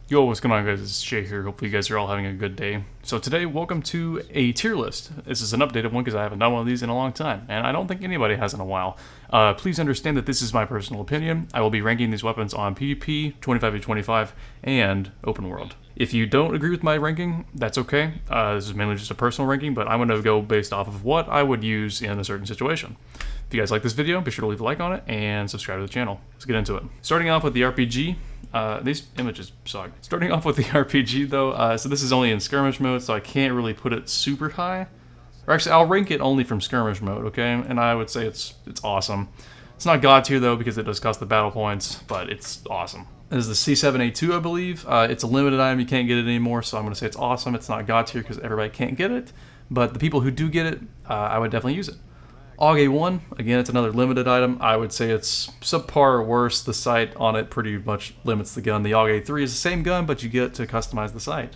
Yo, what's going on, guys? It's Jay here. Hopefully you guys are all having a good day. So today, welcome to a tier list. This is an updated one because I haven't done one of these in a long time, and I don't think anybody has in a while. Please understand that this is my personal opinion. I will be ranking these weapons on PvP, 25v25, and open world. If you don't agree with my ranking, that's okay. This is mainly just a personal ranking, but I'm going to go based off of what I would use in a certain situation. If you guys like this video, be sure to leave a like on it and subscribe to the channel. Let's get into it. Starting off with the RPG. These images suck. Starting off with the RPG though, so this is only in skirmish mode, so I can't really put it super high. Or actually, I'll rank it only from skirmish mode, okay? And I would say it's awesome. It's not God tier though, because it does cost the battle points, but it's awesome. This is the C7A2, I believe. It's a limited item, you can't get it anymore, so I'm going to say it's awesome. It's not God tier because everybody can't get it, but the people who do get it, I would definitely use it. AUG-A1, again, it's another limited item. I would say it's subpar or worse. The sight on it pretty much limits the gun. The AUG-A3 is the same gun, but you get to customize the sight.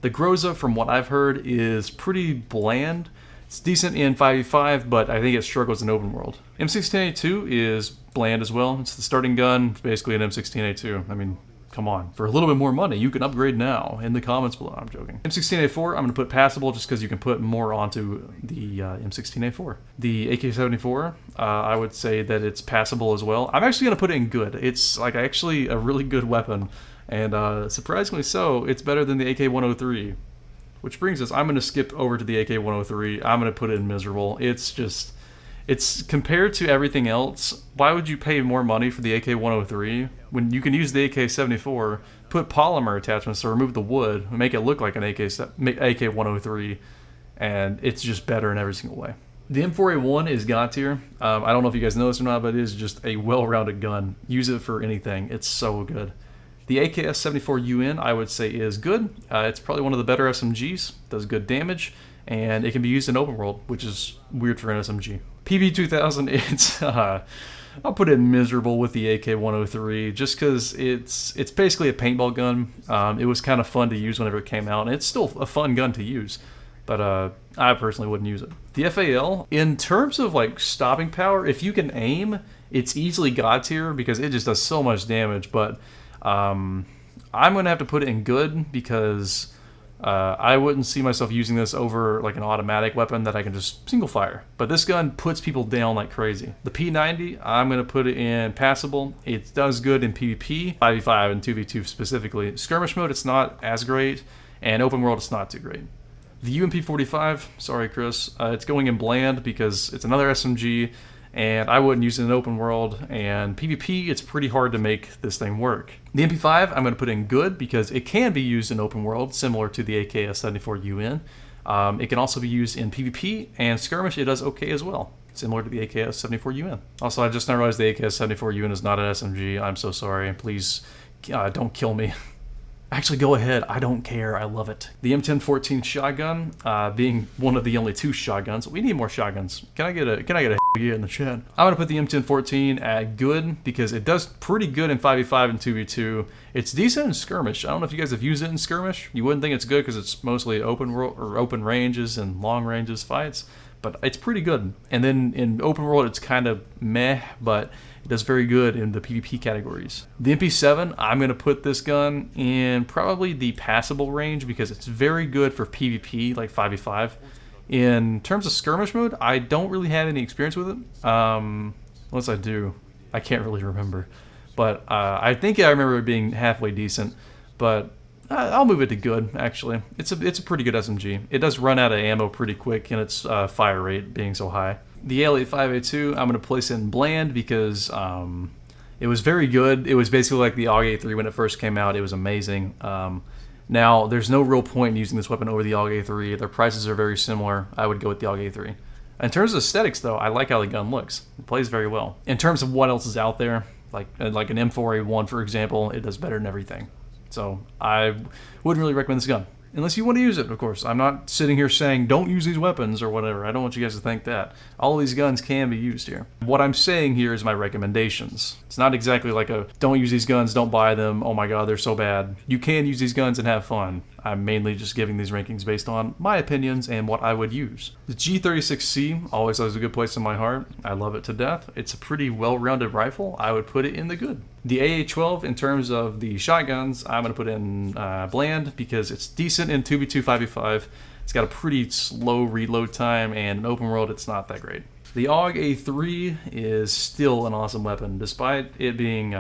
The Groza, from what I've heard, is pretty bland. It's decent in 5v5, but I think it struggles in open world. M16A2 is bland as well. It's the starting gun. It's basically an M16A2. I mean, come on. For a little bit more money, you can upgrade now. In the comments below. I'm joking. M16A4, I'm going to put passable just because you can put more onto the M16A4. The AK-74, I would say that it's passable as well. I'm actually going to put it in good. It's like actually a really good weapon. And surprisingly so, it's better than the AK-103. Which brings us, I'm going to skip over to the AK-103. I'm going to put it in miserable. It's compared to everything else, why would you pay more money for the AK-103 when you can use the AK-74, put polymer attachments to remove the wood, and make it look like an AK-103, and it's just better in every single way. The M4A1 is God tier. I don't know if you guys know this or not, but it is just a well-rounded gun. Use it for anything. It's so good. The AKS-74UN, I would say, is good. It's probably one of the better SMGs. Does good damage, and it can be used in open world, which is weird for an SMG. PB2000, it's I'll put it miserable with the AK-103 just because it's basically a paintball gun. It was kind of fun to use whenever it came out, and it's still a fun gun to use, but I personally wouldn't use it. The FAL, in terms of like stopping power, if you can aim, it's easily God tier because it just does so much damage, but I'm going to have to put it in good because I wouldn't see myself using this over like an automatic weapon that I can just single fire. But this gun puts people down like crazy. The P90, I'm going to put it in passable. It does good in PvP, 5v5 and 2v2 specifically. Skirmish mode, it's not as great, and open world, it's not too great. The UMP45, sorry Chris, it's going in bland because it's another SMG, and I wouldn't use it in open world, and PvP, it's pretty hard to make this thing work. The MP5, I'm going to put in good because it can be used in open world, similar to the AKS-74UN. It can also be used in PvP, and skirmish, it does okay as well, similar to the AKS-74UN. Also, I just now realized the AKS-74UN is not an SMG. I'm so sorry. Please don't kill me. Actually, go ahead. I don't care. I love it. The M1014 shotgun, being one of the only two shotguns. We need more shotguns. Can I get a yeah in the chat? I'm gonna put the M1014 at good because it does pretty good in 5v5 and 2v2. It's decent in skirmish. I don't know if you guys have used it in skirmish. You wouldn't think it's good because it's mostly open world or open ranges and long ranges fights, but it's pretty good. And then in open world, it's kind of meh, but it does very good in the PvP categories. The MP7, I'm going to put this gun in probably the passable range because it's very good for PvP, like 5v5. In terms of skirmish mode, I don't really have any experience with it. Unless I do. I can't really remember. But I think I remember it being halfway decent. But I'll move it to good, actually. It's a pretty good SMG. It does run out of ammo pretty quick, and its fire rate being so high. The AL85A2, I'm going to place in bland because it was very good. It was basically like the AUG-A3 when it first came out. It was amazing. Now, there's no real point in using this weapon over the AUG-A3. Their prices are very similar. I would go with the AUG-A3. In terms of aesthetics, though, I like how the gun looks. It plays very well. In terms of what else is out there, like an M4A1, for example, it does better than everything. So I wouldn't really recommend this gun. Unless you want to use it, of course. I'm not sitting here saying don't use these weapons or whatever. I don't want you guys to think that. All of these guns can be used here. What I'm saying here is my recommendations. It's not exactly like a don't use these guns, don't buy them, oh my god, they're so bad. You can use these guns and have fun. I'm mainly just giving these rankings based on my opinions and what I would use. The G36C always has a good place in my heart. I love it to death. It's a pretty well-rounded rifle. I would put it in the good. The AA-12, in terms of the shotguns, I'm going to put in bland because it's decent in 2v2, 5v5. It's got a pretty slow reload time, and in open world, it's not that great. The AUG A3 is still an awesome weapon. Despite it being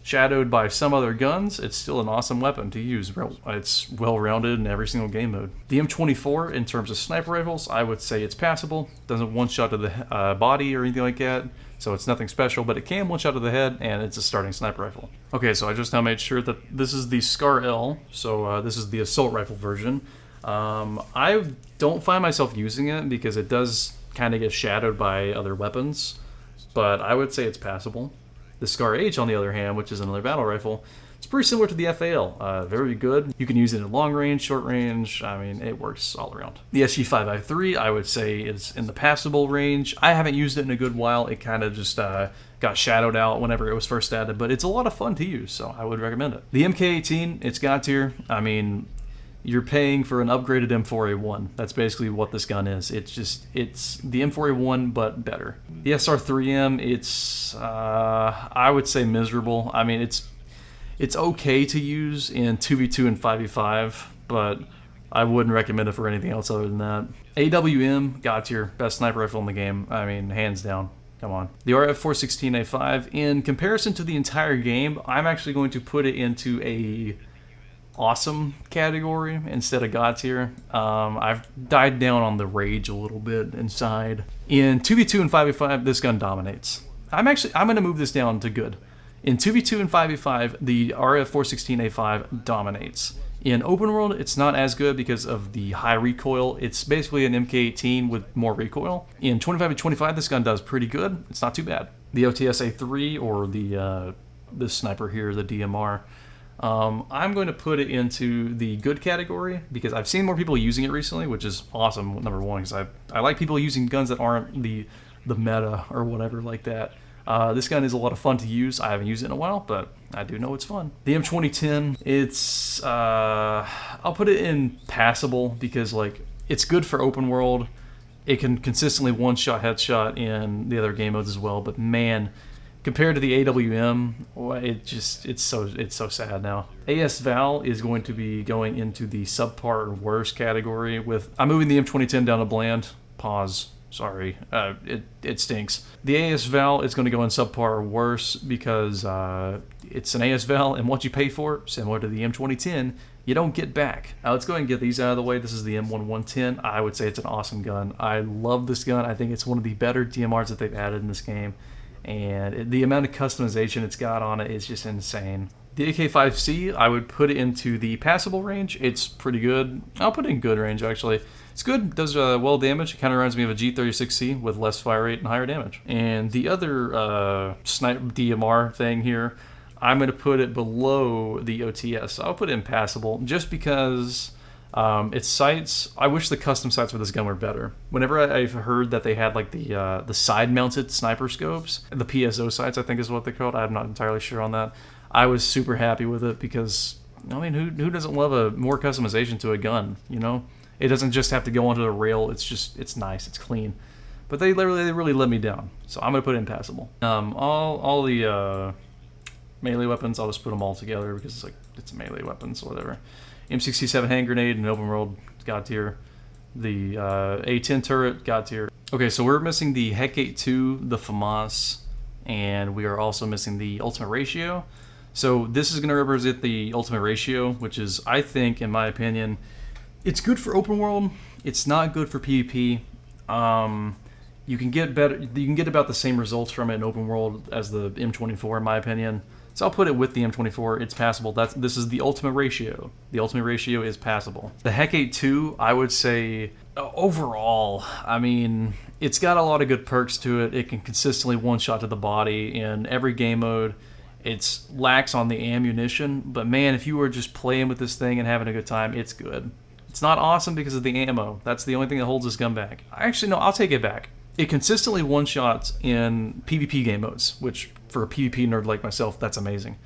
shadowed by some other guns, it's still an awesome weapon to use. It's well-rounded in every single game mode. The M24, in terms of sniper rifles, I would say it's passable. Doesn't one-shot to the body or anything like that, so it's nothing special, but it can one-shot to the head, and it's a starting sniper rifle. Okay, so I just now made sure that this is the Scar L, so this is the assault rifle version. I don't find myself using it because it does kind of get shadowed by other weapons, but I would say it's passable. The Scar H, on the other hand, which is another battle rifle, it's pretty similar to the FAL. Very good. You can use it in long range, short range. I mean, it works all around. The SG5I3, I would say, is in the passable range. I haven't used it in a good while. It kind of just got shadowed out whenever it was first added, but it's a lot of fun to use, so I would recommend it. The MK18, it's God tier. I mean, you're paying for an upgraded M4A1. That's basically what this gun is. It's the M4A1, but better. The SR3M, it's, I would say miserable. I mean, it's okay to use in 2v2 and 5v5, but I wouldn't recommend it for anything else other than that. AWM, God tier, best sniper rifle in the game. I mean, hands down. Come on. The RF416A5, in comparison to the entire game, I'm actually going to put it into a awesome category instead of God tier. I've died down on the rage a little bit inside. In 2v2 and 5v5, this gun dominates. I'm going to move this down to good. In 2v2 and 5v5, the RF416A5 dominates. In open world, it's not as good because of the high recoil. It's basically an MK18 with more recoil. In 25v25, this gun does pretty good. It's not too bad. The OTS-A3, or the sniper here, the DMR, I'm going to put it into the good category because I've seen more people using it recently, which is awesome, number one, because I like people using guns that aren't the meta or whatever like that. This gun is a lot of fun to use. I haven't used it in a while, but I do know it's fun. The M2010, it's, I'll put it in passable because, like, it's good for open world. It can consistently one-shot headshot in the other game modes as well, but man, compared to the AWM, it's so sad now. AS Val is going to be going into the subpar or worse category with, I'm moving the M2010 down to bland. Pause. Sorry. It stinks. The AS Val is going to go in subpar or worse because it's an AS Val, and what you pay for, similar to the M2010, you don't get back. Now let's go ahead and get these out of the way. This is the M1110. I would say it's an awesome gun. I love this gun. I think it's one of the better DMRs that they've added in this game. And the amount of customization it's got on it is just insane. The AK-5C, I would put it into the passable range. It's pretty good. I'll put it in good range, actually. It's good, does well damage. It kind of reminds me of a G36C with less fire rate and higher damage. And the other snipe DMR thing here, I'm going to put it below the OTS. I'll put it in passable just because its sights, I wish the custom sights for this gun were better. Whenever I've heard that they had like the side-mounted sniper scopes, the PSO sights I think is what they're called, I'm not entirely sure on that, I was super happy with it because, I mean, who doesn't love a more customization to a gun, you know? It doesn't just have to go onto the rail, it's nice, it's clean. But they really let me down, so I'm going to put it in passable. All the melee weapons, I'll just put them all together because it's melee weapons or whatever. M67 hand grenade in open world, God tier. The A10 turret, God tier. Okay, so we're missing the Hecate II, the Famas, and we are also missing the ultimate ratio. So this is going to represent the ultimate ratio, which is, I think, in my opinion, it's good for open world. It's not good for PvP. You can get better. You can get about the same results from it in open world as the M24, in my opinion. So I'll put it with the M24. It's passable. This is the ultimate ratio. The ultimate ratio is passable. The Hecate II, I would say, overall, I mean, it's got a lot of good perks to it. It can consistently one-shot to the body in every game mode. It's lax on the ammunition, but man, if you were just playing with this thing and having a good time, it's good. It's not awesome because of the ammo. That's the only thing that holds this gun back. Actually, no, I'll take it back. It consistently one-shots in PvP game modes, which for a PvP nerd like myself, that's amazing.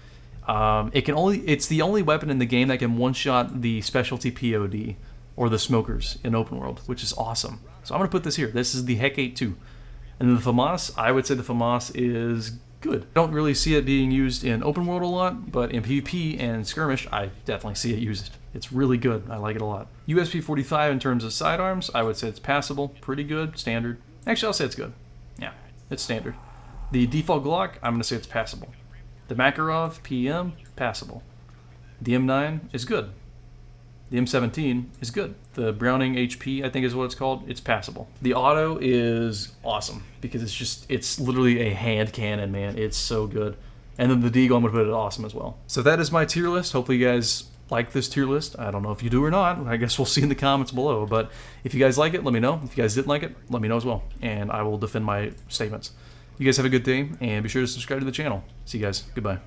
It's the only weapon in the game that can one-shot the specialty POD or the smokers in open world, which is awesome. So I'm going to put this here. This is the Hecate II. And the Famas, I would say the Famas is good. Don't really see it being used in open world a lot, but in PvP and skirmish, I definitely see it used. It's really good. I like it a lot. USP-45 in terms of sidearms, I would say it's passable, pretty good, standard. Actually, I'll say it's good. Yeah, it's standard. The default Glock, I'm going to say it's passable. The Makarov PM, passable. The M9 is good. The M17 is good. The Browning HP, I think is what it's called, it's passable. The auto is awesome because it's literally a hand cannon, man. It's so good. And then the Deagle, I'm going to put it awesome as well. So that is my tier list. Hopefully you guys like this tier list. I don't know if you do or not. I guess we'll see in the comments below. But if you guys like it, let me know. If you guys didn't like it, let me know as well. And I will defend my statements. You guys have a good day, and be sure to subscribe to the channel. See you guys. Goodbye.